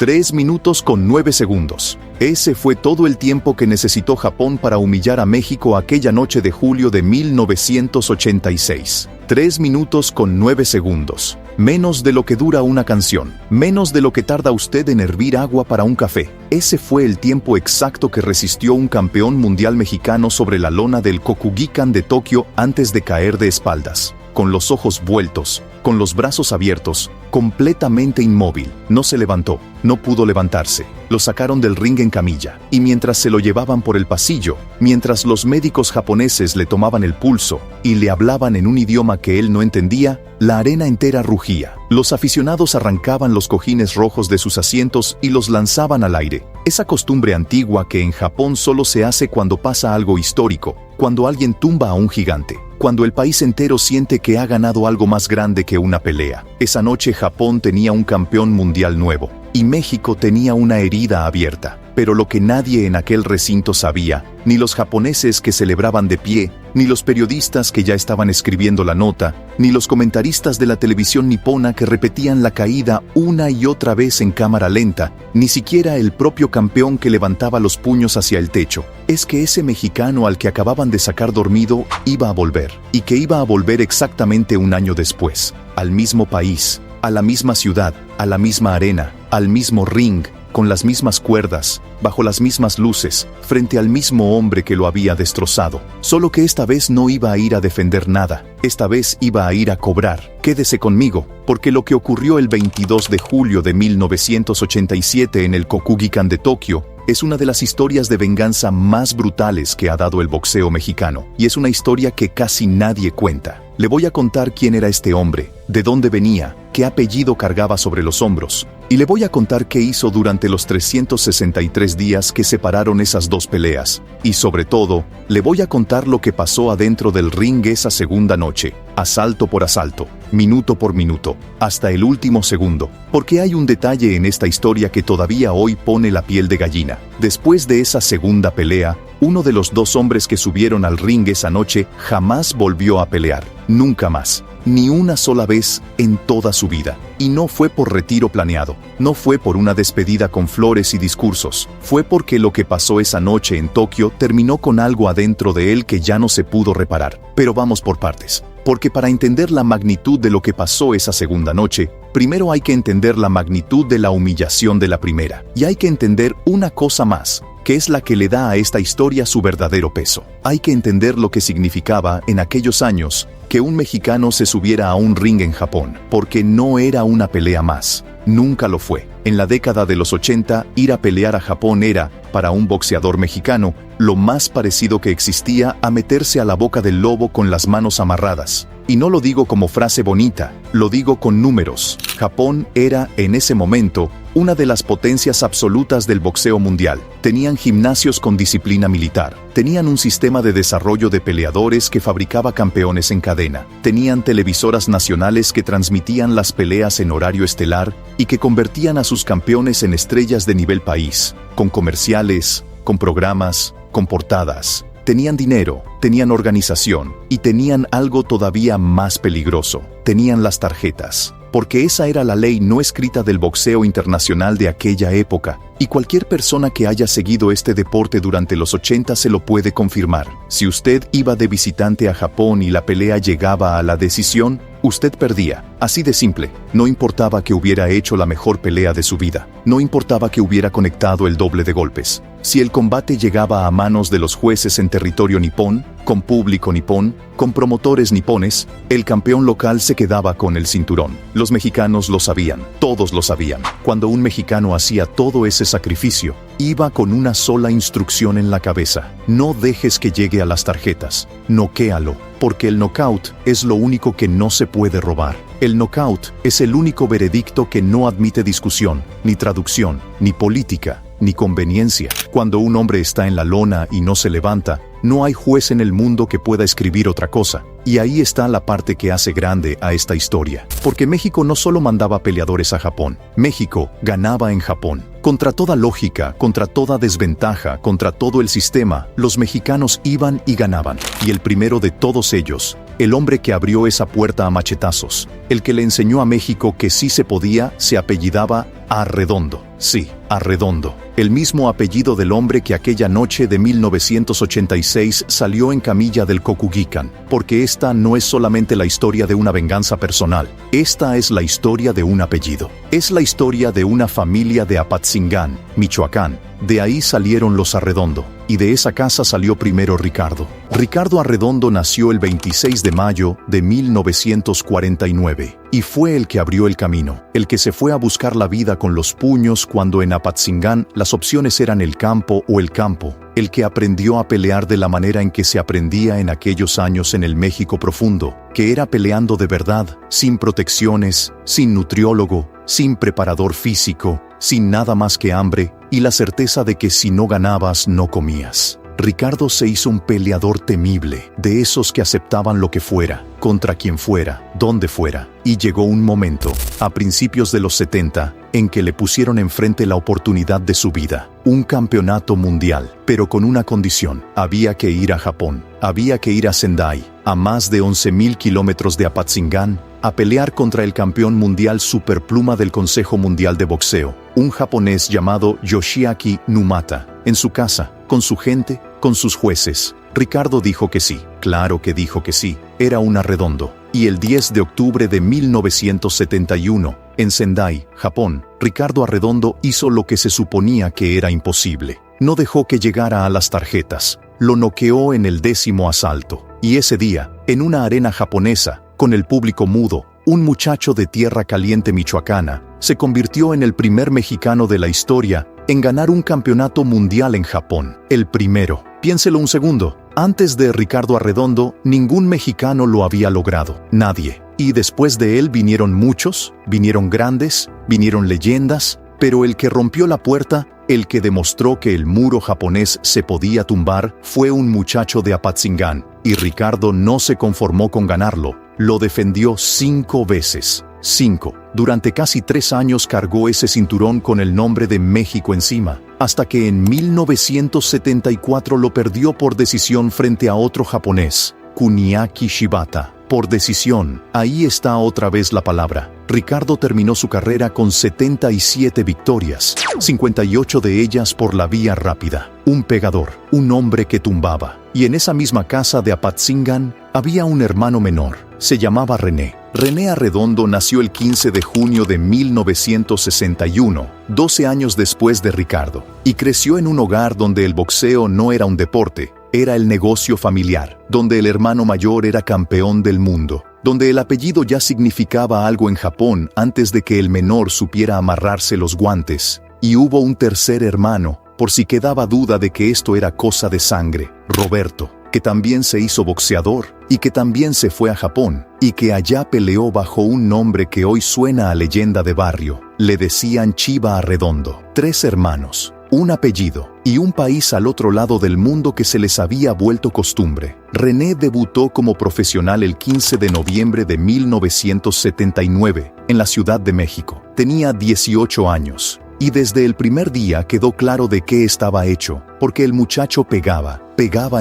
3 minutos con 9 segundos. Ese fue todo el tiempo que necesitó Japón para humillar a México aquella noche de julio de 1986. 3 minutos con 9 segundos. Menos de lo que dura una canción. Menos de lo que tarda usted en hervir agua para un café. Ese fue el tiempo exacto que resistió un campeón mundial mexicano sobre la lona del Kokugikan de Tokio antes de caer de espaldas. Con los ojos vueltos, con los brazos abiertos, completamente inmóvil. No se levantó, no pudo levantarse. Lo sacaron del ring en camilla, y mientras se lo llevaban por el pasillo, mientras los médicos japoneses le tomaban el pulso y le hablaban en un idioma que él no entendía, la arena entera rugía. Los aficionados arrancaban los cojines rojos de sus asientos y los lanzaban al aire. Esa costumbre antigua que en Japón solo se hace cuando pasa algo histórico, cuando alguien tumba a un gigante, cuando el país entero siente que ha ganado algo más grande que una pelea. Esa noche Japón tenía un campeón mundial nuevo, y México tenía una herida abierta. Pero lo que nadie en aquel recinto sabía, ni los japoneses que celebraban de pie, ni los periodistas que ya estaban escribiendo la nota, ni los comentaristas de la televisión nipona que repetían la caída una y otra vez en cámara lenta, ni siquiera el propio campeón que levantaba los puños hacia el techo, es que ese mexicano al que acababan de sacar dormido iba a volver, y que iba a volver exactamente un año después, al mismo país, a la misma ciudad, a la misma arena, al mismo ring, con las mismas cuerdas, bajo las mismas luces, frente al mismo hombre que lo había destrozado. Solo que esta vez no iba a ir a defender nada, esta vez iba a ir a cobrar. Quédese conmigo, porque lo que ocurrió el 22 de julio de 1987 en el Kokugikan de Tokio es una de las historias de venganza más brutales que ha dado el boxeo mexicano, y es una historia que casi nadie cuenta. Le voy a contar quién era este hombre, de dónde venía, qué apellido cargaba sobre los hombros, y le voy a contar qué hizo durante los 363 días que separaron esas dos peleas, y sobre todo, le voy a contar lo que pasó adentro del ring esa segunda noche, asalto por asalto, minuto por minuto, hasta el último segundo, porque hay un detalle en esta historia que todavía hoy pone la piel de gallina. Después de esa segunda pelea, uno de los dos hombres que subieron al ring esa noche jamás volvió a pelear, nunca más, ni una sola vez en toda su vida. Y no fue por retiro planeado, no fue por una despedida con flores y discursos, fue porque lo que pasó esa noche en Tokio terminó con algo adentro de él que ya no se pudo reparar. Pero vamos por partes, porque para entender la magnitud de lo que pasó esa segunda noche, primero hay que entender la magnitud de la humillación de la primera, y hay que entender una cosa más, que es la que le da a esta historia su verdadero peso. Hay que entender lo que significaba en aquellos años que un mexicano se subiera a un ring en Japón, porque no era una pelea más. Nunca lo fue. En la década de los 80, ir a pelear a Japón era, para un boxeador mexicano, lo más parecido que existía a meterse a la boca del lobo con las manos amarradas. Y no lo digo como frase bonita, lo digo con números. Japón era, en ese momento, una de las potencias absolutas del boxeo mundial. Tenían gimnasios con disciplina militar. Tenían un sistema de desarrollo de peleadores que fabricaba campeones en cadena. Tenían televisoras nacionales que transmitían las peleas en horario estelar y que convertían a sus campeones en estrellas de nivel país, con comerciales, con programas, con portadas. Tenían dinero, tenían organización y tenían algo todavía más peligroso. Tenían las tarjetas. Porque esa era la ley no escrita del boxeo internacional de aquella época, y cualquier persona que haya seguido este deporte durante los 80 se lo puede confirmar. Si usted iba de visitante a Japón y la pelea llegaba a la decisión, usted perdía. Así de simple. No importaba que hubiera hecho la mejor pelea de su vida. No importaba que hubiera conectado el doble de golpes. Si el combate llegaba a manos de los jueces en territorio nipón, con público nipón, con promotores nipones, el campeón local se quedaba con el cinturón. Los mexicanos lo sabían, todos lo sabían. Cuando un mexicano hacía todo ese sacrificio, iba con una sola instrucción en la cabeza: no dejes que llegue a las tarjetas, noquéalo, porque el knockout es lo único que no se puede robar. El knockout es el único veredicto que no admite discusión, ni traducción, ni política, ni conveniencia. Cuando un hombre está en la lona y no se levanta, no hay juez en el mundo que pueda escribir otra cosa. Y ahí está la parte que hace grande a esta historia. Porque México no solo mandaba peleadores a Japón, México ganaba en Japón. Contra toda lógica, contra toda desventaja, contra todo el sistema, los mexicanos iban y ganaban. Y el primero de todos ellos el hombre que abrió esa puerta a machetazos, el que le enseñó a México que sí se podía, se apellidaba Arredondo. Sí, Arredondo, el mismo apellido del hombre que aquella noche de 1986 salió en camilla del Cocuguican, porque esta no es solamente la historia de una venganza personal, esta es la historia de un apellido. Es la historia de una familia de Apatzingán, Michoacán. De ahí salieron los Arredondo, y de esa casa salió primero Ricardo. Ricardo Arredondo nació el 26 de mayo de 1949, y fue el que abrió el camino, el que se fue a buscar la vida con los puños cuando en Apatzingán las opciones eran el campo o el campo, el que aprendió a pelear de la manera en que se aprendía en aquellos años en el México profundo, que era peleando de verdad, sin protecciones, sin nutriólogo, sin preparador físico, sin nada más que hambre y la certeza de que si no ganabas no comías. Ricardo se hizo un peleador temible, de esos que aceptaban lo que fuera, contra quien fuera, donde fuera. Y llegó un momento, a principios de los 70, en que le pusieron enfrente la oportunidad de su vida, un campeonato mundial, pero con una condición: había que ir a Japón, había que ir a Sendai, a más de 11,000 kilómetros de Apatzingán, a pelear contra el campeón mundial superpluma del Consejo Mundial de Boxeo, un japonés llamado Yoshiaki Numata, en su casa, con su gente, con sus jueces. Ricardo dijo que sí, claro que dijo que sí, era un Arredondo. Y el 10 de octubre de 1971, en Sendai, Japón, Ricardo Arredondo hizo lo que se suponía que era imposible. No dejó que llegara a las tarjetas, lo noqueó en el 10º asalto. Y ese día, en una arena japonesa, con el público mudo, un muchacho de Tierra Caliente michoacana, se convirtió en el primer mexicano de la historia en ganar un campeonato mundial en Japón. El primero. Piénselo un segundo. Antes de Ricardo Arredondo, ningún mexicano lo había logrado. Nadie. Y después de él vinieron muchos, vinieron grandes, vinieron leyendas, pero el que rompió la puerta, el que demostró que el muro japonés se podía tumbar, fue un muchacho de Apatzingán. Y Ricardo no se conformó con ganarlo, lo defendió 5 veces. 5. Durante casi 3 años cargó ese cinturón con el nombre de México encima, hasta que en 1974 lo perdió por decisión frente a otro japonés, Kuniaki Shibata. Por decisión, ahí está otra vez la palabra. Ricardo terminó su carrera con 77 victorias, 58 de ellas por la vía rápida. Un pegador, un hombre que tumbaba. Y en esa misma casa de Apatzingán había un hermano menor, se llamaba René. René Arredondo nació el 15 de junio de 1961, 12 años después de Ricardo, y creció en un hogar donde el boxeo no era un deporte, era el negocio familiar, donde el hermano mayor era campeón del mundo, donde el apellido ya significaba algo en Japón antes de que el menor supiera amarrarse los guantes, y hubo un tercer hermano, por si quedaba duda de que esto era cosa de sangre, Roberto, que también se hizo boxeador y que también se fue a Japón y que allá peleó bajo un nombre que hoy suena a leyenda de barrio. Le decían Chiva Arredondo. 3 hermanos, un apellido y un país al otro lado del mundo que se les había vuelto costumbre. René debutó como profesional el 15 de noviembre de 1979 en la Ciudad de México. Tenía 18 años. Y desde el primer día quedó claro de qué estaba hecho, porque el muchacho pegaba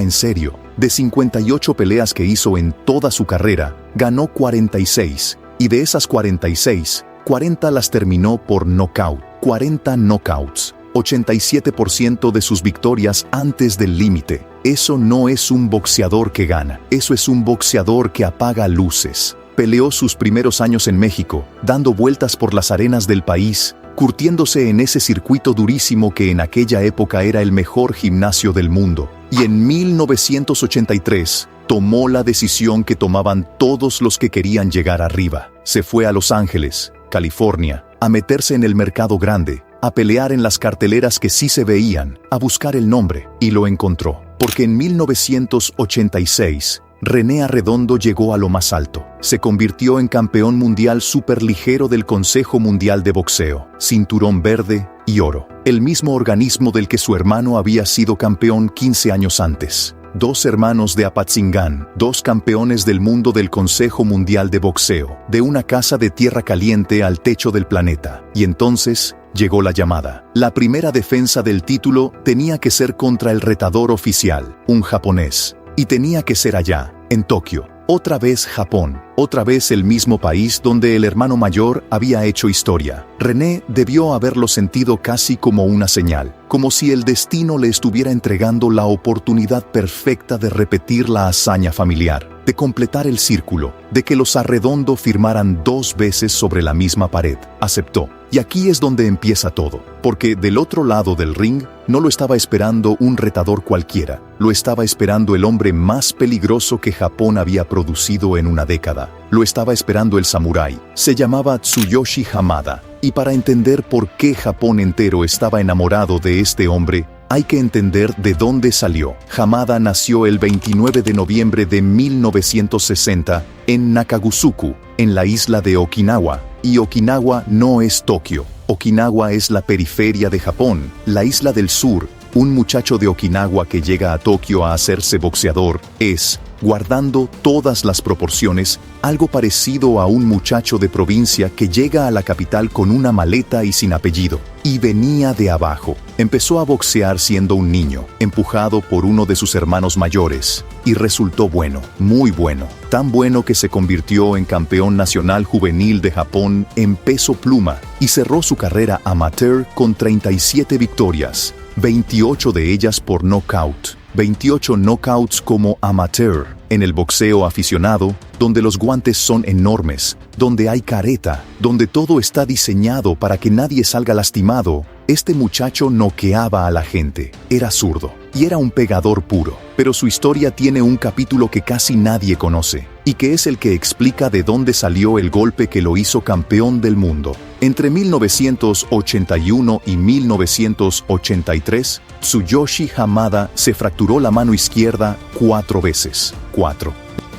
en serio. De 58 peleas que hizo en toda su carrera, ganó 46, y de esas 46, 40 las terminó por nocaut, 40 knockouts, 87% de sus victorias antes del límite. Eso no es un boxeador que gana, eso es un boxeador que apaga luces. Peleó sus primeros años en México, dando vueltas por las arenas del país, curtiéndose en ese circuito durísimo que en aquella época era el mejor gimnasio del mundo. Y en 1983 tomó la decisión que tomaban todos los que querían llegar arriba. Se fue a Los Ángeles, California, a meterse en el mercado grande, a pelear en las carteleras que sí se veían, a buscar el nombre, y lo encontró. Porque en 1986, René Arredondo llegó a lo más alto. Se convirtió en campeón mundial superligero del Consejo Mundial de Boxeo, cinturón verde y oro, el mismo organismo del que su hermano había sido campeón 15 años antes. 2 hermanos de Apatzingán, 2 campeones del mundo del Consejo Mundial de Boxeo, de una casa de Tierra Caliente al techo del planeta. Y entonces llegó la llamada. La primera defensa del título tenía que ser contra el retador oficial, un japonés. Y tenía que ser allá, en Tokio, Otra vez Japón, otra vez el mismo país donde el hermano mayor había hecho historia. René debió haberlo sentido casi como una señal, como si el destino le estuviera entregando la oportunidad perfecta de repetir la hazaña familiar, de completar el círculo, de que los Arredondo firmaran 2 veces sobre la misma pared. Aceptó. Y aquí es donde empieza todo, porque del otro lado del ring no lo estaba esperando un retador cualquiera, lo estaba esperando el hombre más peligroso que Japón había producido en una década. Lo estaba esperando el samurái. Se llamaba Tsuyoshi Hamada. Y para entender por qué Japón entero estaba enamorado de este hombre, hay que entender de dónde salió. Hamada nació el 29 de noviembre de 1960 en Nakagusuku, en la isla de Okinawa. Y Okinawa no es Tokio. Okinawa es la periferia de Japón, la isla del sur. Un muchacho de Okinawa que llega a Tokio a hacerse boxeador es, guardando todas las proporciones, algo parecido a un muchacho de provincia que llega a la capital con una maleta y sin apellido. Y venía de abajo. Empezó a boxear siendo un niño, empujado por uno de sus hermanos mayores. Y resultó bueno, muy bueno. Tan bueno que se convirtió en campeón nacional juvenil de Japón en peso pluma y cerró su carrera amateur con 37 victorias, 28 de ellas por nocaut. 28 knockouts como amateur, en el boxeo aficionado, donde los guantes son enormes, donde hay careta, donde todo está diseñado para que nadie salga lastimado. Este muchacho noqueaba a la gente, era zurdo y era un pegador puro, pero su historia tiene un capítulo que casi nadie conoce, y que es el que explica de dónde salió el golpe que lo hizo campeón del mundo. Entre 1981 y 1983, Tsuyoshi Hamada se fracturó la mano izquierda 4 veces. 4.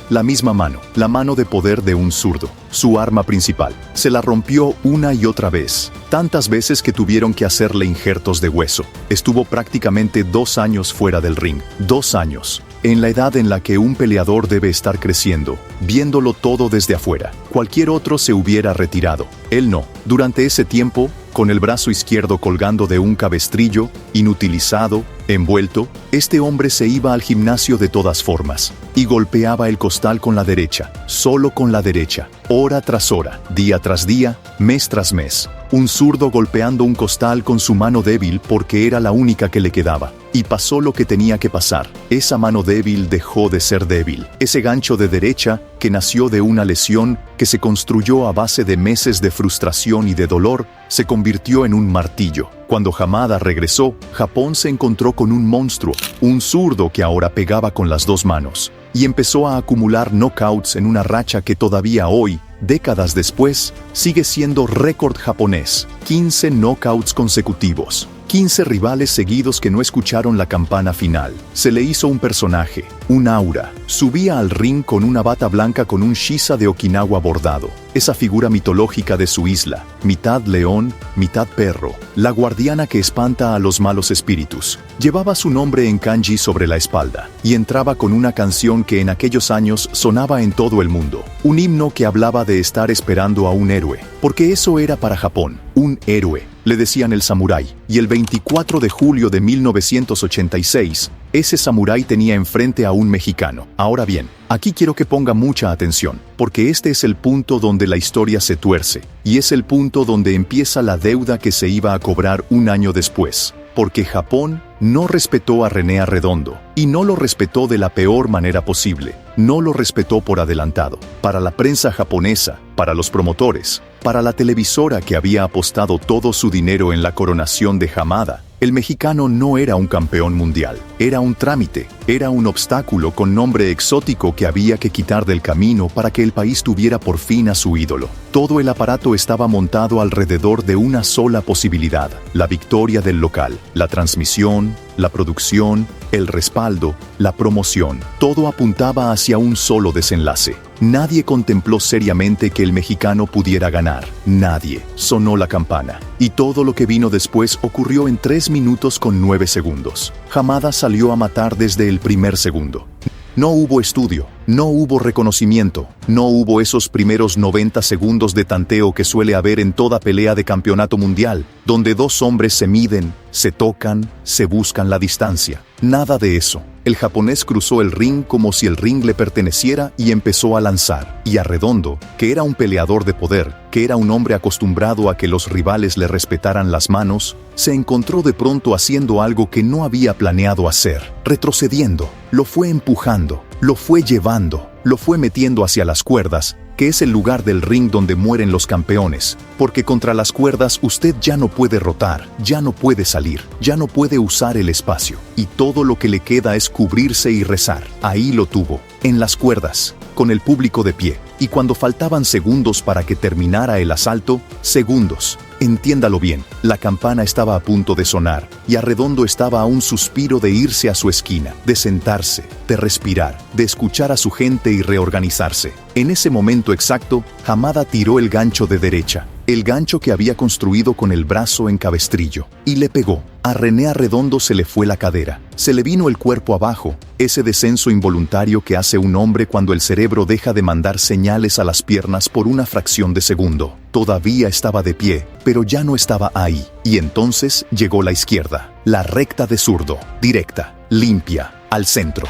La misma mano, la mano de poder de un zurdo, su arma principal. Se la rompió una y otra vez, tantas veces que tuvieron que hacerle injertos de hueso. Estuvo prácticamente 2 años fuera del ring. 2 años. En la edad en la que un peleador debe estar creciendo, viéndolo todo desde afuera. Cualquier otro se hubiera retirado. Él no. Durante ese tiempo, con el brazo izquierdo colgando de un cabestrillo, inutilizado, envuelto, este hombre se iba al gimnasio de todas formas y golpeaba el costal con la derecha, solo con la derecha, hora tras hora, día tras día, mes tras mes. Un zurdo golpeando un costal con su mano débil porque era la única que le quedaba. Y pasó lo que tenía que pasar. Esa mano débil dejó de ser débil. Ese gancho de derecha, que nació de una lesión que se construyó a base de meses de frustración y de dolor, se convirtió en un martillo. Cuando Hamada regresó, Japón se encontró con un monstruo, un zurdo que ahora pegaba con las 2 manos. Y empezó a acumular knockouts en una racha que todavía hoy, décadas después, sigue siendo récord japonés. 15 knockouts consecutivos. 15 rivales seguidos que no escucharon la campana final. Se le hizo un personaje, un aura. Subía al ring con una bata blanca con un shisa de Okinawa bordado. Esa figura mitológica de su isla, mitad león, mitad perro. La guardiana que espanta a los malos espíritus. Llevaba su nombre en kanji sobre la espalda y entraba con una canción que en aquellos años sonaba en todo el mundo. Un himno que hablaba de estar esperando a un héroe, porque eso era para Japón, un héroe. Le decían el samurái, y el 24 de julio de 1986, ese samurái tenía enfrente a un mexicano. Ahora bien, aquí quiero que ponga mucha atención, porque este es el punto donde la historia se tuerce, y es el punto donde empieza la deuda que se iba a cobrar un año después, porque Japón no respetó a René Arredondo, y no lo respetó de la peor manera posible. No lo respetó por adelantado. Para la prensa japonesa, para los promotores, para la televisora que había apostado todo su dinero en la coronación de Hamada, el mexicano no era un campeón mundial, era un trámite, era un obstáculo con nombre exótico que había que quitar del camino para que el país tuviera por fin a su ídolo. Todo el aparato estaba montado alrededor de una sola posibilidad, la victoria del local, la transmisión, la producción, el respaldo, la promoción. Todo apuntaba hacia un solo desenlace. Nadie contempló seriamente que el mexicano pudiera ganar. Nadie. Sonó la campana. Y todo lo que vino después ocurrió en 3 minutos con 9 segundos. Hamada salió a matar desde el primer segundo. No hubo estudio, no hubo reconocimiento, no hubo esos primeros 90 segundos de tanteo que suele haber en toda pelea de campeonato mundial, donde 2 hombres se miden, se tocan, se buscan la distancia. Nada de eso. El japonés cruzó el ring como si el ring le perteneciera y empezó a lanzar. Y Arredondo, que era un peleador de poder, que era un hombre acostumbrado a que los rivales le respetaran las manos, se encontró de pronto haciendo algo que no había planeado hacer, retrocediendo. Lo fue empujando, lo fue llevando, lo fue metiendo hacia las cuerdas, que es el lugar del ring donde mueren los campeones, porque contra las cuerdas usted ya no puede rotar, ya no puede salir, ya no puede usar el espacio, y todo lo que le queda es cubrirse y rezar. Ahí lo tuvo, en las cuerdas, con el público de pie, y cuando faltaban segundos para que terminara el asalto, segundos. Entiéndalo bien, la campana estaba a punto de sonar, y Arredondo estaba a un suspiro de irse a su esquina, de sentarse, de respirar, de escuchar a su gente y reorganizarse. En ese momento exacto, Hamada tiró el gancho de derecha, el gancho que había construido con el brazo en cabestrillo, y le pegó. A René Arredondo se le fue la cadera, se le vino el cuerpo abajo, ese descenso involuntario que hace un hombre cuando el cerebro deja de mandar señales a las piernas por una fracción de segundo. Todavía estaba de pie, pero ya no estaba ahí, y entonces llegó la izquierda, la recta de zurdo, directa, limpia, al centro.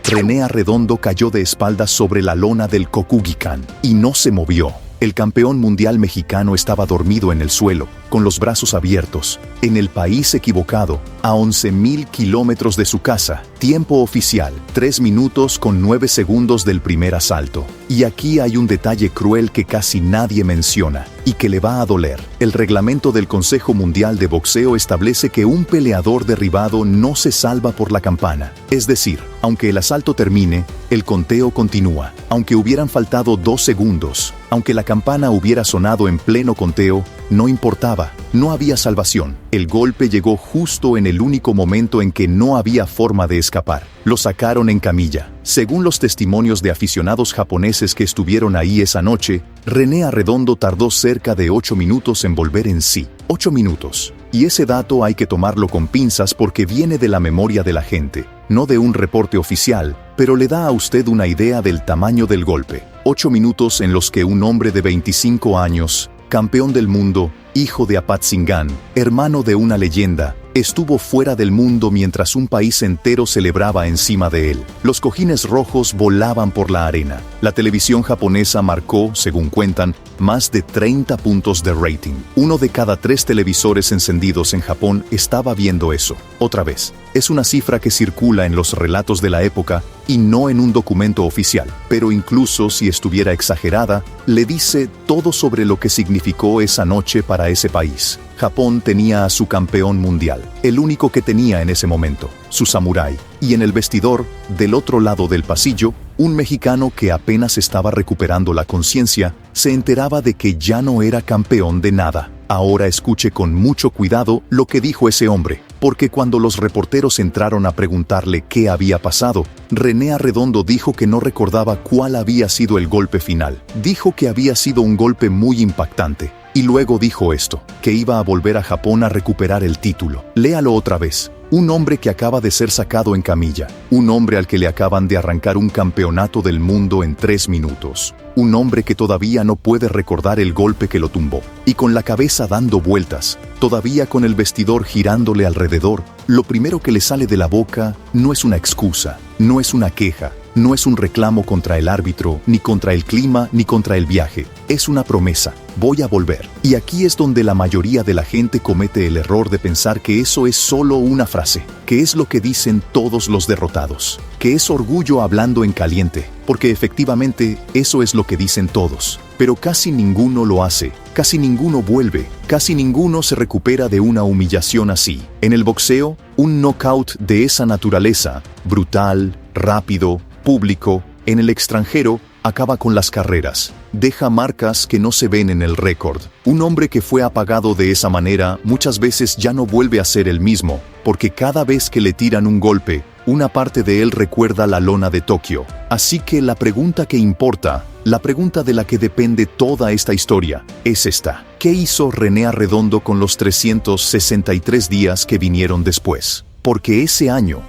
René Arredondo cayó de espaldas sobre la lona del Kokugikan y no se movió. El campeón mundial mexicano estaba dormido en el suelo, con los brazos abiertos, en el país equivocado, a 11.000 kilómetros de su casa. Tiempo oficial, 3 minutos con 9 segundos del primer asalto. Y aquí hay un detalle cruel que casi nadie menciona, y que le va a doler. El reglamento del Consejo Mundial de Boxeo establece que un peleador derribado no se salva por la campana. Es decir, aunque el asalto termine, el conteo continúa. Aunque hubieran faltado 2 segundos, aunque la campana hubiera sonado en pleno conteo, no importaba, no había salvación. El golpe llegó justo en el único momento en que no había forma de escapar. Lo sacaron en camilla. Según los testimonios de aficionados japoneses que estuvieron ahí esa noche, René Arredondo tardó cerca de 8 minutos en volver en sí. 8 minutos. Y ese dato hay que tomarlo con pinzas porque viene de la memoria de la gente, no de un reporte oficial, pero le da a usted una idea del tamaño del golpe. 8 minutos en los que un hombre de 25 años, campeón del mundo, hijo de Apatzingán, hermano de una leyenda, estuvo fuera del mundo mientras un país entero celebraba encima de él. Los cojines rojos volaban por la arena. La televisión japonesa marcó, según cuentan, más de 30 puntos de rating. 1 de cada 3 televisores encendidos en Japón estaba viendo eso. Otra vez, es una cifra que circula en los relatos de la época y no en un documento oficial, pero incluso si estuviera exagerada, le dice todo sobre lo que significó esa noche para ese país. Japón tenía a su campeón mundial, el único que tenía en ese momento, su samurái, y en el vestidor, del otro lado del pasillo, un mexicano que apenas estaba recuperando la conciencia, se enteraba de que ya no era campeón de nada. Ahora escuche con mucho cuidado lo que dijo ese hombre, porque cuando los reporteros entraron a preguntarle qué había pasado, René Arredondo dijo que no recordaba cuál había sido el golpe final. Dijo que había sido un golpe muy impactante. Y luego dijo esto, que iba a volver a Japón a recuperar el título. Léalo otra vez. Un hombre que acaba de ser sacado en camilla. Un hombre al que le acaban de arrancar un campeonato del mundo en 3 minutos. Un hombre que todavía no puede recordar el golpe que lo tumbó. Y con la cabeza dando vueltas, todavía con el vestidor girándole alrededor, lo primero que le sale de la boca no es una excusa, no es una queja, no es un reclamo contra el árbitro, ni contra el clima, ni contra el viaje. Es una promesa. Voy a volver. Y aquí es donde la mayoría de la gente comete el error de pensar que eso es solo una frase, que es lo que dicen todos los derrotados, que es orgullo hablando en caliente, porque efectivamente eso es lo que dicen todos. Pero casi ninguno lo hace, casi ninguno vuelve, casi ninguno se recupera de una humillación así. En el boxeo, un knockout de esa naturaleza, brutal, rápido, público, en el extranjero, acaba con las carreras. Deja marcas que no se ven en el récord. Un hombre que fue apagado de esa manera muchas veces ya no vuelve a ser el mismo, porque cada vez que le tiran un golpe, una parte de él recuerda la lona de Tokio. Así que la pregunta que importa, la pregunta de la que depende toda esta historia, es esta. ¿Qué hizo René Arredondo con los 363 días que vinieron después? Porque ese año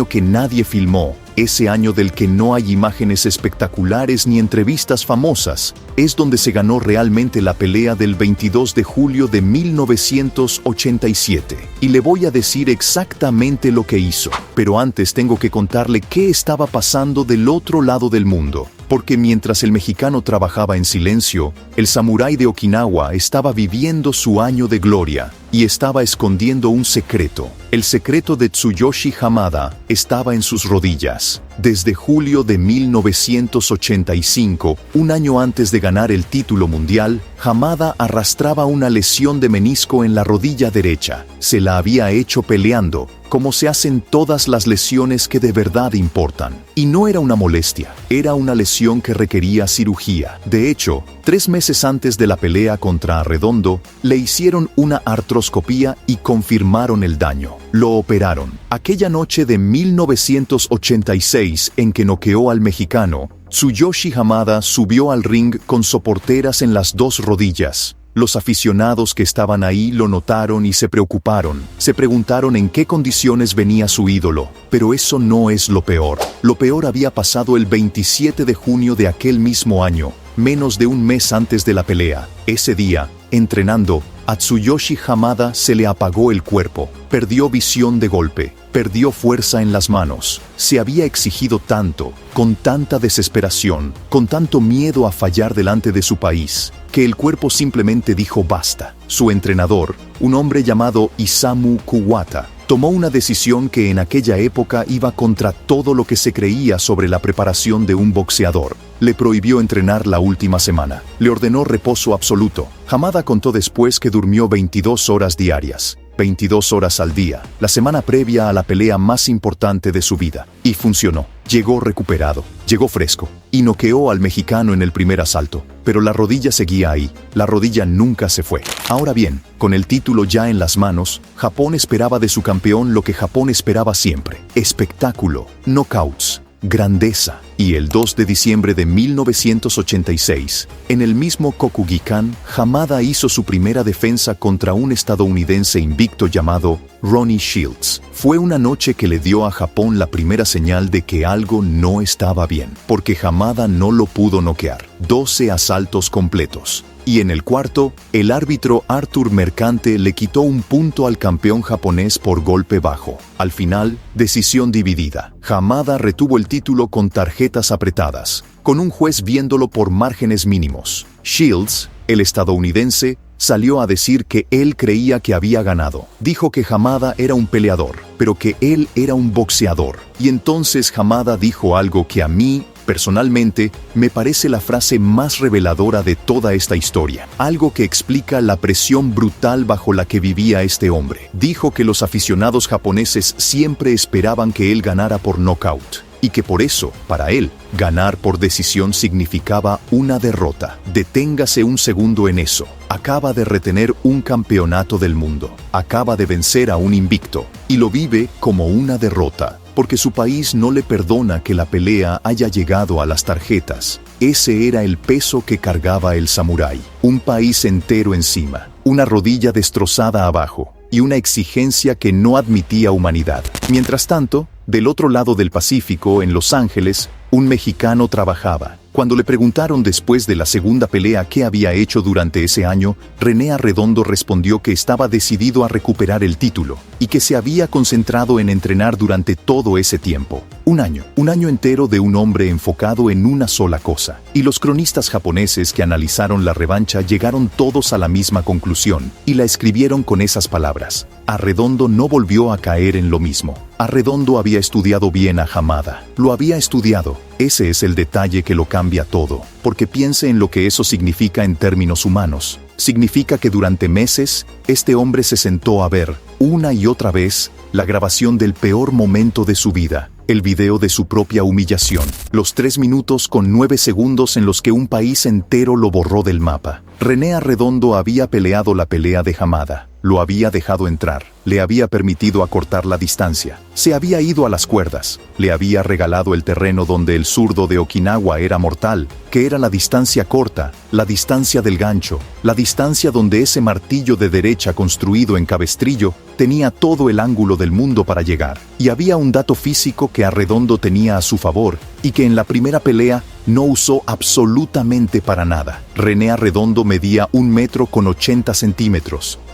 que nadie filmó, ese año del que no hay imágenes espectaculares ni entrevistas famosas, es donde se ganó realmente la pelea del 22 de julio de 1987. Y le voy a decir exactamente lo que hizo. Pero antes tengo que contarle qué estaba pasando del otro lado del mundo. Porque mientras el mexicano trabajaba en silencio, el samurái de Okinawa estaba viviendo su año de gloria y estaba escondiendo un secreto. El secreto de Tsuyoshi Hamada estaba en sus rodillas. Desde julio de 1985, un año antes de ganar el título mundial, Hamada arrastraba una lesión de menisco en la rodilla derecha. Se la había hecho peleando, como se hacen todas las lesiones que de verdad importan. Y no era una molestia, era una lesión que requería cirugía. De hecho, 3 meses antes de la pelea contra Arredondo, le hicieron una artroscopía y confirmaron el daño. Lo operaron. Aquella noche de 1986 en que noqueó al mexicano, Tsuyoshi Hamada subió al ring con soporteras en las 2 rodillas. Los aficionados que estaban ahí lo notaron y se preocuparon. Se preguntaron en qué condiciones venía su ídolo. Pero eso no es lo peor. Lo peor había pasado el 27 de junio de aquel mismo año, menos de un mes antes de la pelea. Ese día, entrenando, a Tsuyoshi Hamada se le apagó el cuerpo, perdió visión de golpe, perdió fuerza en las manos. Se había exigido tanto, con tanta desesperación, con tanto miedo a fallar delante de su país, que el cuerpo simplemente dijo basta. Su entrenador, un hombre llamado Isamu Kuwata, tomó una decisión que en aquella época iba contra todo lo que se creía sobre la preparación de un boxeador. Le prohibió entrenar la última semana. Le ordenó reposo absoluto. Hamada contó después que durmió 22 horas diarias. 22 horas al día, la semana previa a la pelea más importante de su vida. Y funcionó. Llegó recuperado, llegó fresco, y noqueó al mexicano en el primer asalto. Pero la rodilla seguía ahí, la rodilla nunca se fue. Ahora bien, con el título ya en las manos, Japón esperaba de su campeón lo que Japón esperaba siempre: espectáculo, knockouts, grandeza. Y el 2 de diciembre de 1986, en el mismo Kokugikan, Hamada hizo su primera defensa contra un estadounidense invicto llamado Ronnie Shields. Fue una noche que le dio a Japón la primera señal de que algo no estaba bien, porque Hamada no lo pudo noquear. 12 asaltos completos. Y en el cuarto, el árbitro Arthur Mercante le quitó un punto al campeón japonés por golpe bajo. Al final, decisión dividida. Hamada retuvo el título con tarjetas apretadas, con un juez viéndolo por márgenes mínimos. Shields, el estadounidense, salió a decir que él creía que había ganado. Dijo que Hamada era un peleador, pero que él era un boxeador. Y entonces Hamada dijo algo que a mí, personalmente, me parece la frase más reveladora de toda esta historia. Algo que explica la presión brutal bajo la que vivía este hombre. Dijo que los aficionados japoneses siempre esperaban que él ganara por nocaut. Y que por eso, para él, ganar por decisión significaba una derrota. Deténgase un segundo en eso. Acaba de retener un campeonato del mundo. Acaba de vencer a un invicto. Y lo vive como una derrota, porque su país no le perdona que la pelea haya llegado a las tarjetas. Ese era el peso que cargaba el samurái. Un país entero encima, una rodilla destrozada abajo y una exigencia que no admitía humanidad. Mientras tanto, del otro lado del Pacífico, en Los Ángeles, un mexicano trabajaba. Cuando le preguntaron después de la segunda pelea qué había hecho durante ese año, René Arredondo respondió que estaba decidido a recuperar el título y que se había concentrado en entrenar durante todo ese tiempo. Un año entero de un hombre enfocado en una sola cosa. Y los cronistas japoneses que analizaron la revancha llegaron todos a la misma conclusión y la escribieron con esas palabras: Arredondo no volvió a caer en lo mismo. Arredondo había estudiado bien a Hamada. Lo había estudiado. Ese es el detalle que lo cambia todo, porque piense en lo que eso significa en términos humanos. Significa que durante meses, este hombre se sentó a ver, una y otra vez, la grabación del peor momento de su vida, el video de su propia humillación, los 3 minutos con 9 segundos en los que un país entero lo borró del mapa. René Arredondo había peleado la pelea de Hamada, lo había dejado entrar, le había permitido acortar la distancia, se había ido a las cuerdas, le había regalado el terreno donde el zurdo de Okinawa era mortal, que era la distancia corta, la distancia del gancho, la distancia donde ese martillo de derecha construido en cabestrillo tenía todo el ángulo del mundo para llegar. Y había un dato físico que Arredondo tenía a su favor y que en la primera pelea no usó absolutamente para nada. René Arredondo medía 1,80 m.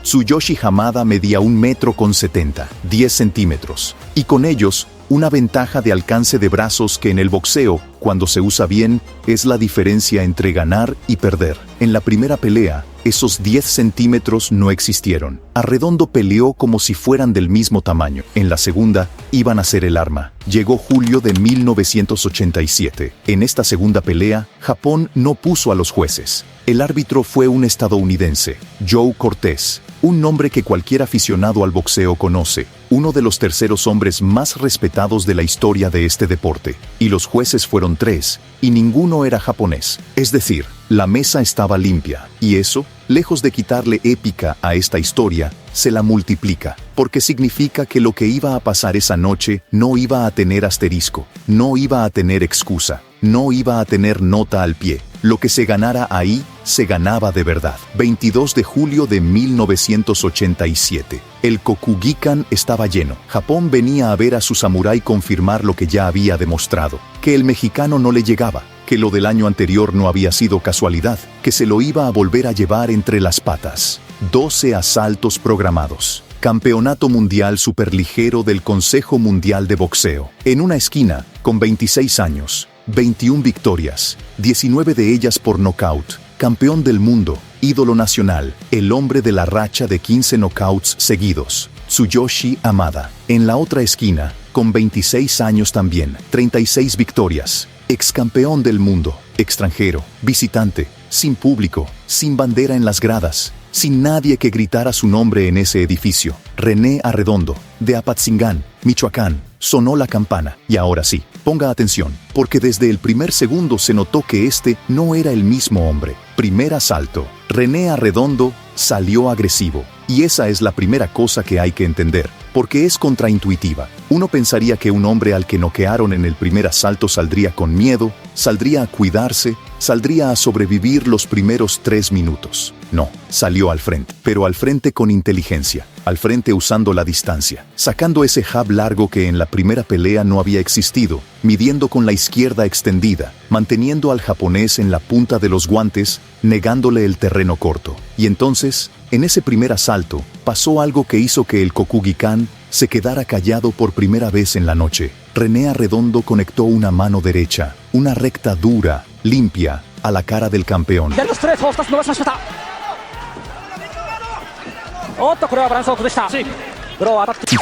Tsuyoshi Hamada medía 1,70 m, 10 centímetros. Y con ellos, una ventaja de alcance de brazos que en el boxeo, cuando se usa bien, es la diferencia entre ganar y perder. En la primera pelea, esos 10 centímetros no existieron. Arredondo peleó como si fueran del mismo tamaño. En la segunda, iban a ser el arma. Llegó julio de 1987. En esta segunda pelea, Japón no puso a los jueces. El árbitro fue un estadounidense, Joe Cortés, un nombre que cualquier aficionado al boxeo conoce, uno de los terceros hombres más respetados de la historia de este deporte. Y los jueces fueron 3, y ninguno era japonés. Es decir, la mesa estaba limpia, y eso, lejos de quitarle épica a esta historia, se la multiplica, porque significa que lo que iba a pasar esa noche no iba a tener asterisco, no iba a tener excusa, no iba a tener nota al pie. Lo que se ganara ahí, se ganaba de verdad. 22 de julio de 1987. El Kokugikan estaba lleno. Japón venía a ver a su samurái confirmar lo que ya había demostrado, que el mexicano no le llegaba, que lo del año anterior no había sido casualidad, que se lo iba a volver a llevar entre las patas. 12 asaltos programados. Campeonato Mundial Superligero del Consejo Mundial de Boxeo. En una esquina, con 26 años, 21 victorias, 19 de ellas por nocaut, campeón del mundo, ídolo nacional, el hombre de la racha de 15 knockouts seguidos, Tsuyoshi Hamada. En la otra esquina, con 26 años también, 36 victorias, excampeón del mundo, extranjero, visitante, sin público, sin bandera en las gradas, sin nadie que gritara su nombre en ese edificio. René Arredondo, de Apatzingán, Michoacán. Sonó la campana, y ahora sí, ponga atención, porque desde el primer segundo se notó que este no era el mismo hombre. Primer asalto. René Arredondo salió agresivo, y esa es la primera cosa que hay que entender, porque es contraintuitiva. Uno pensaría que un hombre al que noquearon en el primer asalto saldría con miedo, saldría a cuidarse, saldría a sobrevivir los primeros 3 minutos. No, salió al frente, pero al frente con inteligencia, al frente usando la distancia, sacando ese jab largo que en la primera pelea no había existido, midiendo con la izquierda extendida, manteniendo al japonés en la punta de los guantes, negándole el terreno corto. Y entonces, en ese primer asalto, pasó algo que hizo que el Kokugikan se quedara callado por primera vez en la noche. René Arredondo conectó una mano derecha, una recta dura, limpia, a la cara del campeón.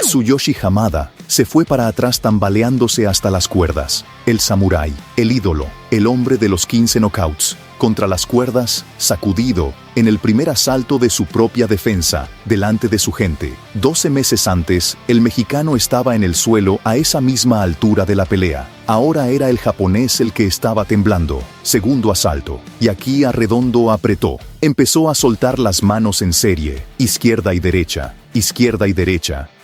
Tsuyoshi Hamada se fue para atrás tambaleándose hasta las cuerdas. El samurái, el ídolo, el hombre de los 15 knockouts, contra las cuerdas, sacudido, en el primer asalto de su propia defensa, delante de su gente. 12 meses antes, el mexicano estaba en el suelo a esa misma altura de la pelea. Ahora era el japonés el que estaba temblando. Segundo asalto. Y aquí Arredondo apretó. Empezó a soltar las manos en serie, izquierda y derecha,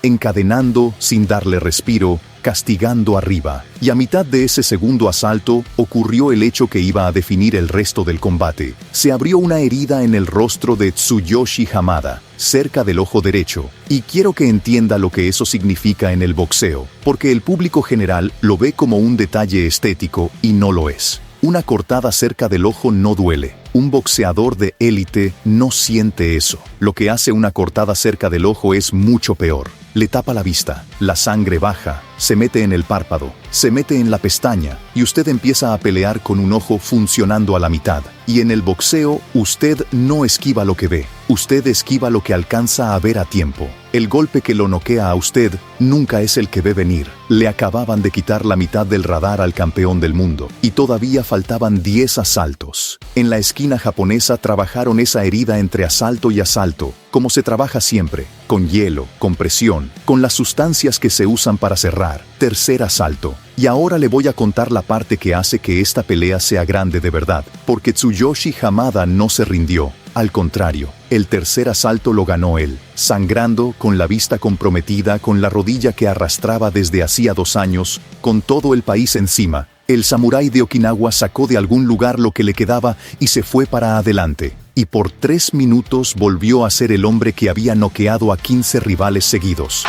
encadenando sin darle respiro, castigando arriba. Y a mitad de ese segundo asalto, ocurrió el hecho que iba a definir el resto del combate. Se abrió una herida en el rostro de Tsuyoshi Hamada, cerca del ojo derecho. Y quiero que entienda lo que eso significa en el boxeo, porque el público general lo ve como un detalle estético y no lo es. Una cortada cerca del ojo no duele. Un boxeador de élite no siente eso. Lo que hace una cortada cerca del ojo es mucho peor. Le tapa la vista, la sangre baja, se mete en el párpado, se mete en la pestaña y usted empieza a pelear con un ojo funcionando a la mitad. Y en el boxeo, usted no esquiva lo que ve, usted esquiva lo que alcanza a ver a tiempo. El golpe que lo noquea a usted nunca es el que ve venir. Le acababan de quitar la mitad del radar al campeón del mundo y todavía faltaban 10 asaltos. En la esquina japonesa trabajaron esa herida entre asalto y asalto, como se trabaja siempre, con hielo, con presión, con las sustancias que se usan para cerrar. Tercer asalto. Y ahora le voy a contar la parte que hace que esta pelea sea grande de verdad, porque Tsuyoshi Hamada no se rindió. Al contrario, el tercer asalto lo ganó él, sangrando, con la vista comprometida, con la rodilla que arrastraba desde hacía 2 años, con todo el país encima. El samurái de Okinawa sacó de algún lugar lo que le quedaba y se fue para adelante. Y por 3 minutos volvió a ser el hombre que había noqueado a 15 rivales seguidos.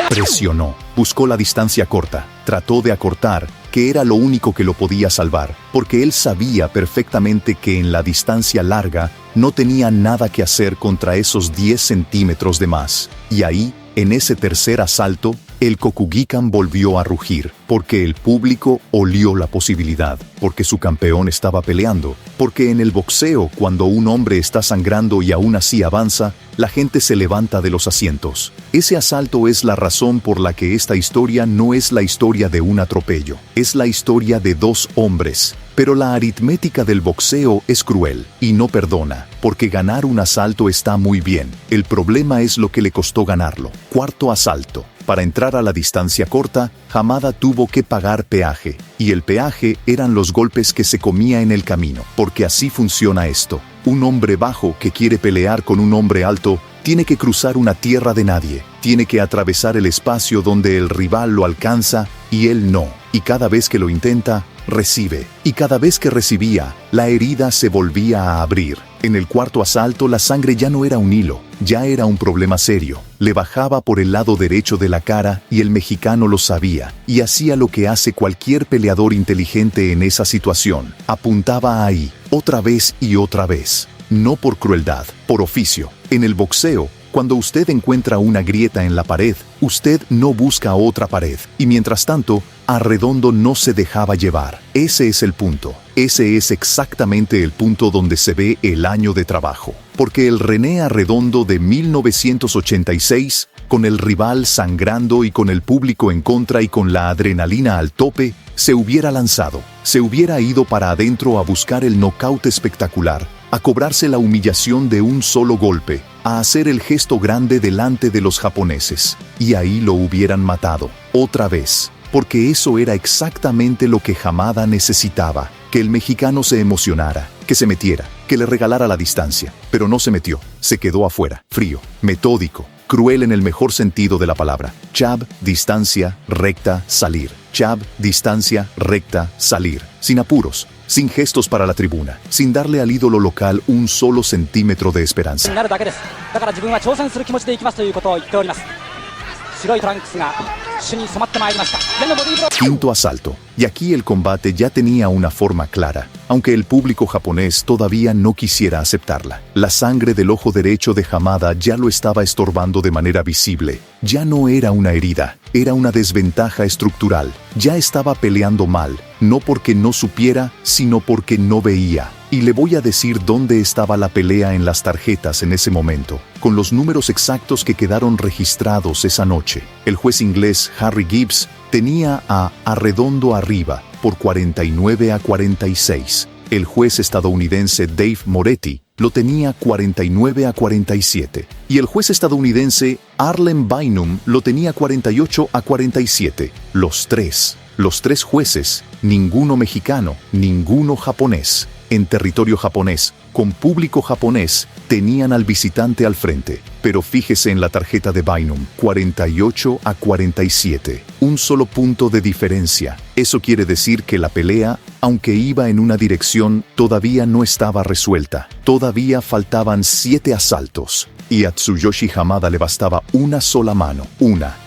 Presionó, buscó la distancia corta, trató de acortar, que era lo único que lo podía salvar, porque él sabía perfectamente que en la distancia larga no tenía nada que hacer contra esos 10 centímetros de más. Y ahí, en ese tercer asalto, el Kokugikan volvió a rugir, porque el público olió la posibilidad, porque su campeón estaba peleando, porque en el boxeo, cuando un hombre está sangrando y aún así avanza, la gente se levanta de los asientos. Ese asalto es la razón por la que esta historia no es la historia de un atropello, es la historia de dos hombres. Pero la aritmética del boxeo es cruel y no perdona, porque ganar un asalto está muy bien. El problema es lo que le costó ganarlo. Cuarto asalto. Para entrar a la distancia corta, Hamada tuvo que pagar peaje, y el peaje eran los golpes que se comía en el camino, porque así funciona esto. Un hombre bajo que quiere pelear con un hombre alto tiene que cruzar una tierra de nadie, tiene que atravesar el espacio donde el rival lo alcanza y él no, y cada vez que lo intenta, recibe, y cada vez que recibía, la herida se volvía a abrir. En el cuarto asalto la sangre ya no era un hilo, ya era un problema serio. Le bajaba por el lado derecho de la cara y el mexicano lo sabía, y hacía lo que hace cualquier peleador inteligente en esa situación. Apuntaba ahí, otra vez y otra vez. No por crueldad, por oficio. En el boxeo, cuando usted encuentra una grieta en la pared, usted no busca otra pared. Y mientras tanto, Arredondo no se dejaba llevar. Ese es el punto. Ese es exactamente el punto donde se ve el año de trabajo. Porque el René Arredondo de 1986, con el rival sangrando y con el público en contra y con la adrenalina al tope, se hubiera lanzado. Se hubiera ido para adentro a buscar el nocaut espectacular, a cobrarse la humillación de un solo golpe, a hacer el gesto grande delante de los japoneses. Y ahí lo hubieran matado. Otra vez. Porque eso era exactamente lo que Hamada necesitaba, que el mexicano se emocionara, que se metiera, que le regalara la distancia. Pero no se metió, se quedó afuera, frío, metódico, cruel en el mejor sentido de la palabra. Jab, distancia, recta, salir. Jab, distancia, recta, salir. Sin apuros, sin gestos para la tribuna, sin darle al ídolo local un solo centímetro de esperanza. Quinto asalto. Y aquí el combate ya tenía una forma clara, aunque el público japonés todavía no quisiera aceptarla. La sangre del ojo derecho de Hamada ya lo estaba estorbando de manera visible. Ya no era una herida, era una desventaja estructural. Ya estaba peleando mal, no porque no supiera, sino porque no veía. Y le voy a decir dónde estaba la pelea en las tarjetas en ese momento, con los números exactos que quedaron registrados esa noche. El juez inglés Harry Gibbs tenía a Arredondo arriba por 49-46. El juez estadounidense Dave Moretti lo tenía 49-47. Y el juez estadounidense Arlen Bynum lo tenía 48-47. Los tres jueces, ninguno mexicano, ninguno japonés. En territorio japonés, con público japonés, tenían al visitante al frente. Pero fíjese en la tarjeta de Bynum, 48-47. Un solo punto de diferencia. Eso quiere decir que la pelea, aunque iba en una dirección, todavía no estaba resuelta. Todavía faltaban 7 asaltos. Y a Tsuyoshi Hamada le bastaba una sola mano,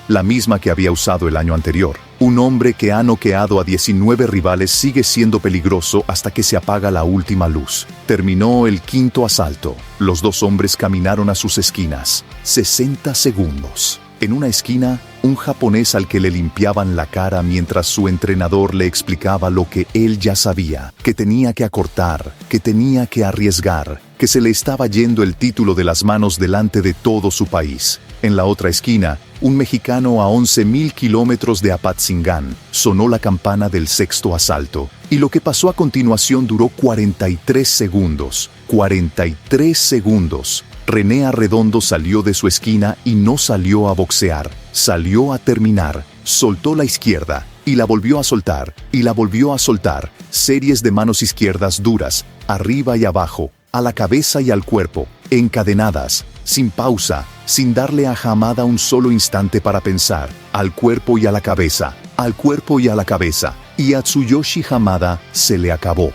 la misma que había usado el año anterior. Un hombre que ha noqueado a 19 rivales sigue siendo peligroso hasta que se apaga la última luz. Terminó el quinto asalto. Los dos hombres caminaron a sus esquinas. 60 segundos. En una esquina, un japonés al que le limpiaban la cara mientras su entrenador le explicaba lo que él ya sabía, que tenía que acortar, que tenía que arriesgar, que se le estaba yendo el título de las manos delante de todo su país. En la otra esquina, un mexicano a 11.000 kilómetros de Apatzingán. Sonó la campana del sexto asalto, y lo que pasó a continuación duró 43 segundos. 43 segundos. René Arredondo salió de su esquina y no salió a boxear, salió a terminar. Soltó la izquierda y la volvió a soltar, y la volvió a soltar. Series de manos izquierdas duras, arriba y abajo, a la cabeza y al cuerpo, encadenadas, sin pausa, sin darle a Hamada un solo instante para pensar. Al cuerpo y a la cabeza, al cuerpo y a la cabeza. Y a Tsuyoshi Hamada se le acabó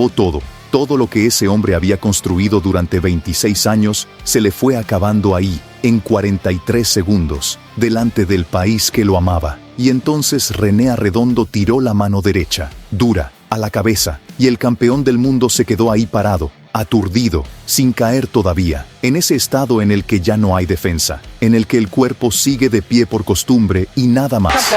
todo. Todo lo que ese hombre había construido durante 26 años se le fue acabando ahí, en 43 segundos, delante del país que lo amaba. Y entonces René Arredondo tiró la mano derecha, dura, a la cabeza, y el campeón del mundo se quedó ahí parado, aturdido, sin caer todavía, en ese estado en el que ya no hay defensa, en el que el cuerpo sigue de pie por costumbre y nada más.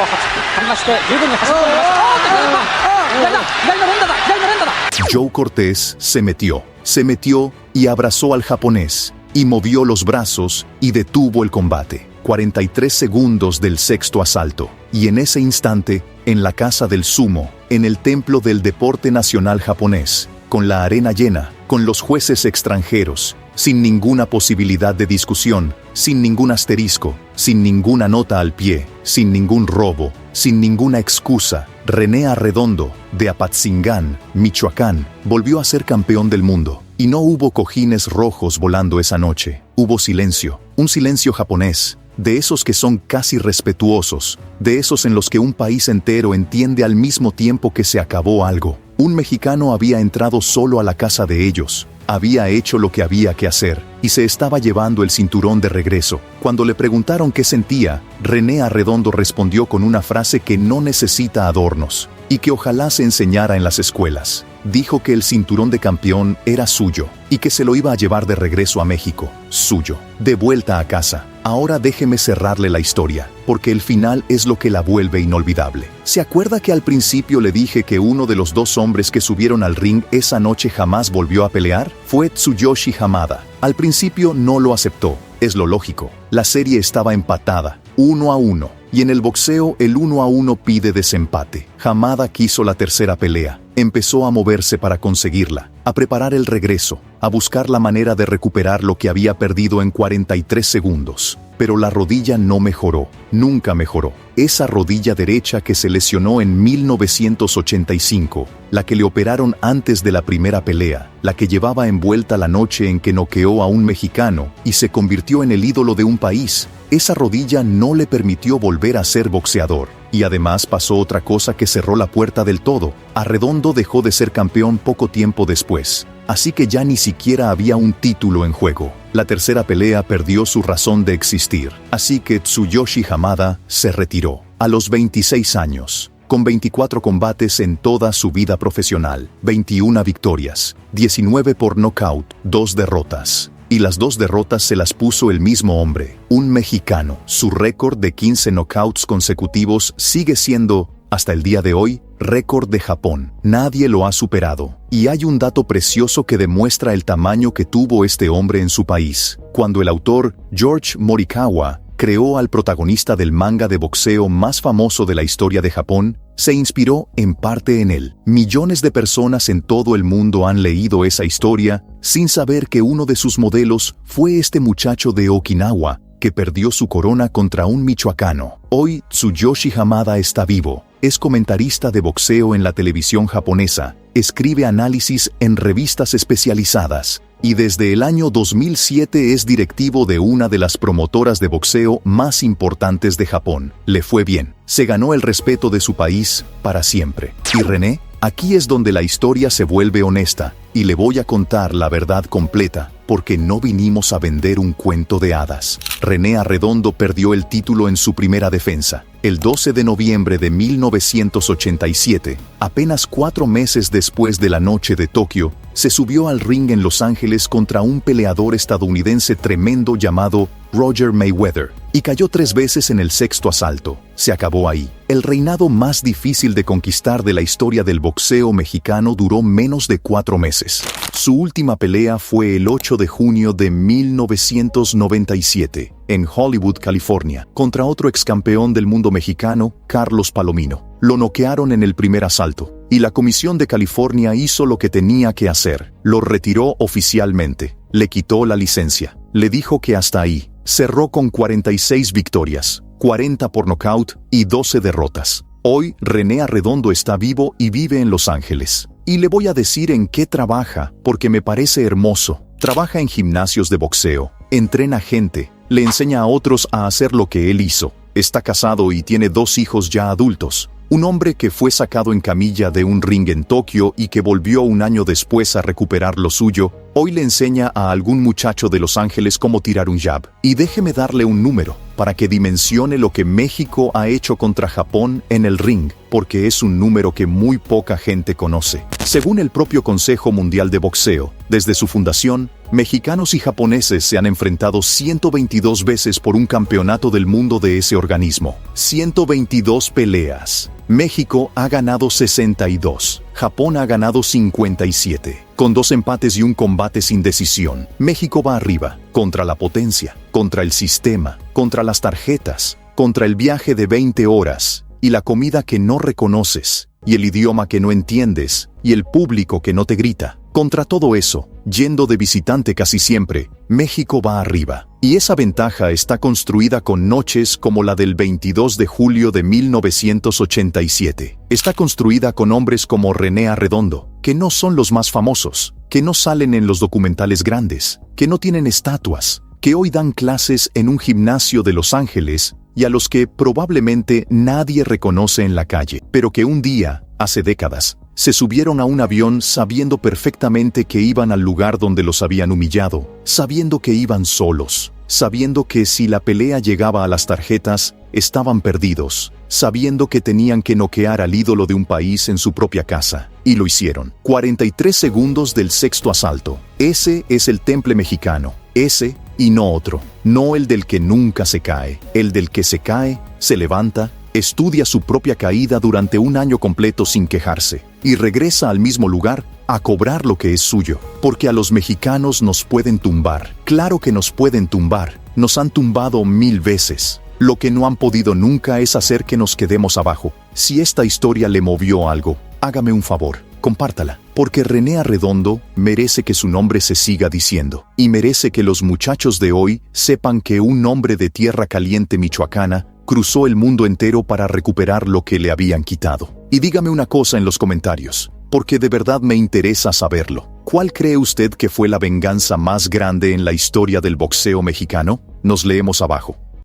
Joe Cortés se metió y abrazó al japonés, y movió los brazos y detuvo el combate. 43 segundos del sexto asalto, y en ese instante, en la casa del sumo, en el templo del deporte nacional japonés, con la arena llena, con los jueces extranjeros, sin ninguna posibilidad de discusión, sin ningún asterisco, sin ninguna nota al pie, sin ningún robo, sin ninguna excusa, René Arredondo, de Apatzingán, Michoacán, volvió a ser campeón del mundo. Y no hubo cojines rojos volando esa noche. Hubo silencio, un silencio japonés, de esos que son casi respetuosos, de esos en los que un país entero entiende al mismo tiempo que se acabó algo. Un mexicano había entrado solo a la casa de ellos, había hecho lo que había que hacer, y se estaba llevando el cinturón de regreso. Cuando le preguntaron qué sentía, René Arredondo respondió con una frase que no necesita adornos, y que ojalá se enseñara en las escuelas. Dijo que el cinturón de campeón era suyo, y que se lo iba a llevar de regreso a México, suyo, de vuelta a casa. Ahora déjeme cerrarle la historia, porque el final es lo que la vuelve inolvidable. ¿Se acuerda que al principio le dije que uno de los dos hombres que subieron al ring esa noche jamás volvió a pelear? Fue Tsuyoshi Hamada. Al principio no lo aceptó, es lo lógico. La serie estaba empatada, 1-1, y en el boxeo el 1-1 pide desempate. Hamada quiso la tercera pelea. Empezó a moverse para conseguirla, a preparar el regreso, a buscar la manera de recuperar lo que había perdido en 43 segundos. Pero la rodilla no mejoró, nunca mejoró. Esa rodilla derecha que se lesionó en 1985, la que le operaron antes de la primera pelea, la que llevaba envuelta la noche en que noqueó a un mexicano y se convirtió en el ídolo de un país, esa rodilla no le permitió volver a ser boxeador. Y además pasó otra cosa que cerró la puerta del todo. Arredondo dejó de ser campeón poco tiempo después, así que ya ni siquiera había un título en juego. La tercera pelea perdió su razón de existir, así que Tsuyoshi Hamada se retiró a los 26 años, con 24 combates en toda su vida profesional, 21 victorias, 19 por nocaut, 2 derrotas. Y las 2 derrotas se las puso el mismo hombre, un mexicano. Su récord de 15 knockouts consecutivos sigue siendo, hasta el día de hoy, récord de Japón. Nadie lo ha superado. Y hay un dato precioso que demuestra el tamaño que tuvo este hombre en su país. Cuando el autor George Morikawa creó al protagonista del manga de boxeo más famoso de la historia de Japón, se inspiró en parte en él. Millones de personas en todo el mundo han leído esa historia sin saber que uno de sus modelos fue este muchacho de Okinawa que perdió su corona contra un michoacano. Hoy Tsuyoshi Hamada está vivo, es comentarista de boxeo en la televisión japonesa, escribe análisis en revistas especializadas, y desde el año 2007 es directivo de una de las promotoras de boxeo más importantes de Japón. Le fue bien, se ganó el respeto de su país para siempre. Y René, aquí es donde la historia se vuelve honesta, y le voy a contar la verdad completa, porque no vinimos a vender un cuento de hadas. René Arredondo perdió el título en su primera defensa, el 12 de noviembre de 1987, apenas 4 meses después de la noche de Tokio. Se subió al ring en Los Ángeles contra un peleador estadounidense tremendo llamado Roger Mayweather, y cayó 3 veces en el sexto asalto. Se acabó ahí. El reinado más difícil de conquistar de la historia del boxeo mexicano duró menos de 4 meses. Su última pelea fue el 8 de junio de 1997, en Hollywood, California, contra otro excampeón del mundo mexicano, Carlos Palomino. Lo noquearon en el primer asalto, y la Comisión de California hizo lo que tenía que hacer. Lo retiró oficialmente, le quitó la licencia, le dijo que hasta ahí. Cerró con 46 victorias, 40 por nocaut y 12 derrotas. Hoy René Arredondo está vivo y vive en Los Ángeles. Y le voy a decir en qué trabaja, porque me parece hermoso. Trabaja en gimnasios de boxeo, entrena gente, le enseña a otros a hacer lo que él hizo. está casado y tiene 2 hijos ya adultos. Un hombre que fue sacado en camilla de un ring en Tokio y que volvió un año después a recuperar lo suyo, hoy le enseña a algún muchacho de Los Ángeles cómo tirar un jab. Y déjeme darle un número, para que dimensione lo que México ha hecho contra Japón en el ring, porque es un número que muy poca gente conoce. Según el propio Consejo Mundial de Boxeo, desde su fundación, mexicanos y japoneses se han enfrentado 122 veces por un campeonato del mundo de ese organismo. 122 peleas. México ha ganado 62. Japón ha ganado 57. Con 2 empates y un combate sin decisión, México va arriba, contra la potencia, contra el sistema, contra las tarjetas, contra el viaje de 20 horas, y la comida que no reconoces, y el idioma que no entiendes, y el público que no te grita. Contra todo eso, yendo de visitante casi siempre, México va arriba. Y esa ventaja está construida con noches como la del 22 de julio de 1987. Está construida con hombres como René Arredondo, que no son los más famosos, que no salen en los documentales grandes, que no tienen estatuas, que hoy dan clases en un gimnasio de Los Ángeles y a los que probablemente nadie reconoce en la calle, pero que un día, hace décadas, se subieron a un avión sabiendo perfectamente que iban al lugar donde los habían humillado, sabiendo que iban solos, sabiendo que si la pelea llegaba a las tarjetas, estaban perdidos, sabiendo que tenían que noquear al ídolo de un país en su propia casa. Y lo hicieron. 43 segundos del 6º asalto. Ese es el temple mexicano. Ese y no otro. No el del que nunca se cae. El del que se cae, se levanta, estudia su propia caída durante un año completo sin quejarse, y regresa al mismo lugar a cobrar lo que es suyo. Porque a los mexicanos nos pueden tumbar. Claro que nos pueden tumbar. Nos han tumbado 1000 veces. Lo que no han podido nunca es hacer que nos quedemos abajo. Si esta historia le movió algo, hágame un favor, compártala. Porque René Arredondo merece que su nombre se siga diciendo. Y merece que los muchachos de hoy sepan que un hombre de tierra caliente michoacana cruzó el mundo entero para recuperar lo que le habían quitado. Y dígame una cosa en los comentarios, porque de verdad me interesa saberlo. ¿Cuál cree usted que fue la venganza más grande en la historia del boxeo mexicano? Nos leemos abajo.